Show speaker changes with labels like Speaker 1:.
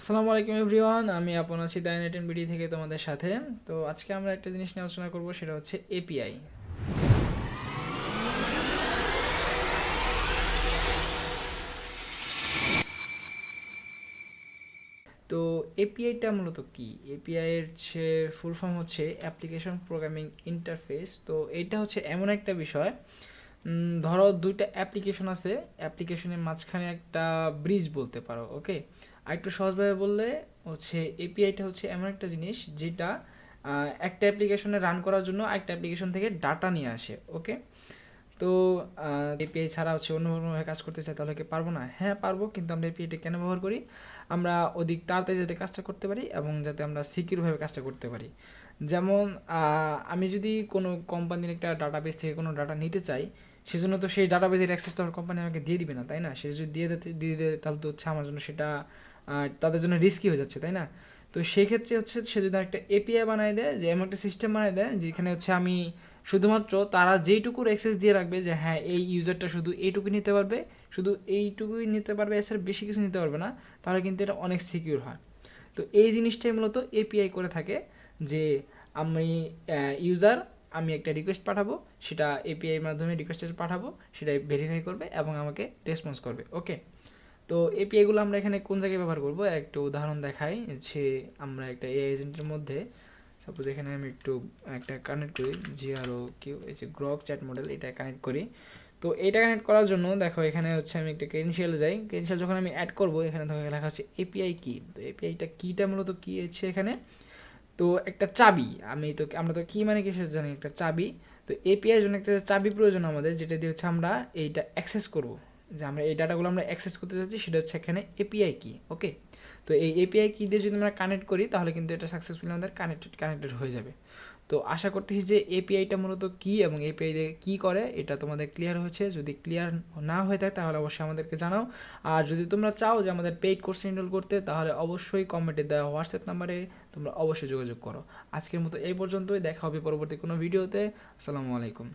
Speaker 1: আসসালামু আলাইকুম এভরিওয়ান, আমি আপন আছি দাইনেটেন বিডি থেকে তোমাদের সাথে। তো আজকে আমরা একটা জিনিস নিয়ে আলোচনা করব, সেটা হচ্ছে এপিআই। তো এপিআইটা মূলত কি? এপিআই এর যে ফুল ফর্ম হচ্ছে অ্যাপ্লিকেশন প্রোগ্রামিং ইন্টারফেস। তো এইটা হচ্ছে এমন একটা বিষয়, ধরো দুইটা অ্যাপ্লিকেশন আছে, অ্যাপ্লিকেশনের মাঝখানে একটা ব্রিজ বলতে পারো। ওকে, আর একটু সহজভাবে বললে হচ্ছে এপিআইটা হচ্ছে এমন একটা জিনিস যেটা একটা অ্যাপ্লিকেশনে রান করার জন্য আরেকটা অ্যাপ্লিকেশন থেকে ডাটা নিয়ে আসে। ওকে, তো এপিআই ছাড়া হচ্ছে অন্য কোনোভাবে কাজ করতে চাই তাহলে কি পারবো না? হ্যাঁ পারবো, কিন্তু আমরা এপিআইটা কেন ব্যবহার করি? আমরা অধিক তাড়াতাড়ি যাতে কাজটা করতে পারি এবং যাতে আমরা সিকিউরভাবে কাজটা করতে পারি। যেমন আমি যদি কোনো কোম্পানির একটা ডাটাবেস থেকে কোনো ডাটা নিতে চাই, সেজন্য তো সেই ডাটাবেসের অ্যাক্সেস তো আমার কোম্পানি আমাকে দিয়ে দিবে না, তাই না? সে যদি দিয়ে দেয় তাহলে তো হচ্ছে আমার জন্য সেটা তাদের জন্য রিস্কি হয়ে যাচ্ছে, তাই না? তো সেক্ষেত্রে হচ্ছে সে যদি একটা এপিআই বানায় দেয়, যে এমন একটা সিস্টেম বানায় দেয় যেখানে হচ্ছে আমি শুধুমাত্র তারা যেইটুকুর অ্যাক্সেস দিয়ে রাখবে যে হ্যাঁ এই ইউজারটা শুধু এইটুকুই নিতে পারবে, শুধু এইটুকুই নিতে পারবে, এছাড়া বেশি কিছু নিতে পারবে না, তাহলে কিন্তু এটা অনেক সিকিউর হয়। তো এই জিনিসটাই মূলত এপিআই করে থাকে, যে আমি ইউজার, আমি একটা রিকোয়েস্ট পাঠাবো, সেটা এপিআই মাধ্যমে রিকোয়েস্টটা পাঠাবো, সেটা ভেরিফাই করবে এবং আমাকে রেসপন্স করবে। ওকে, তো এপিআইগুলো আমরা এখানে কোন জায়গায় ব্যবহার করব, একটা উদাহরণ দেখাই। যে আমরা একটা এআই এজেন্টের মধ্যে সাপোজ এখানে আমি একটু একটা কানেক্ট করি, জিআরও কিউ, এই যে গ্রক চ্যাট মডেল, এটা কানেক্ট করি। তো এটা কানেক্ট করার জন্য দেখো এখানে হচ্ছে আমি একটা ক্রেডেনশিয়ালে যাই। ক্রেডেনশিয়াল যখন আমি অ্যাড করব, এখানে দেখো লেখা আছে এপিআই কি। তো এপিআইটা কিটা মূলত কি হচ্ছে এখানে, তো একটা চাবি। আমরা তো কি মানে কি সেটা জানি, একটা চাবি। তো এপিআই এর জন্য একটা চাবি প্রয়োজন আমাদের, যেটা দিয়ে হচ্ছে আমরা এইটা অ্যাক্সেস করব, যে আমরা এই ডাটাগুলো আমরা অ্যাক্সেস করতে চাচ্ছি, সেটা হচ্ছে এখানে এপিআই কি। ওকে, তো এই এপিআই কি দিয়ে যদি আমরা কানেক্ট করি, তাহলে কিন্তু এটা সাকসেসফুলি আমাদের কানেক্টেড হয়ে যাবে। তো আশা করতেছি যে এপিআইটা মূলত কী এবং এপিআই দিয়ে কী করে এটা তোমাদের ক্লিয়ার হয়েছে। যদি ক্লিয়ার না হয়ে থাকে তাহলে অবশ্যই আমাদেরকে জানাও। আর যদি তোমরা চাও যে আমাদের পেইড কোর্স এনরোল করতে, তাহলে অবশ্যই কমেন্টে দেওয়া হোয়াটসঅ্যাপ নাম্বারে তোমরা অবশ্যই যোগাযোগ করো। আজকের মতো এই পর্যন্তই, দেখা হবে পরবর্তী কোনো ভিডিওতে। আসসালামু আলাইকুম।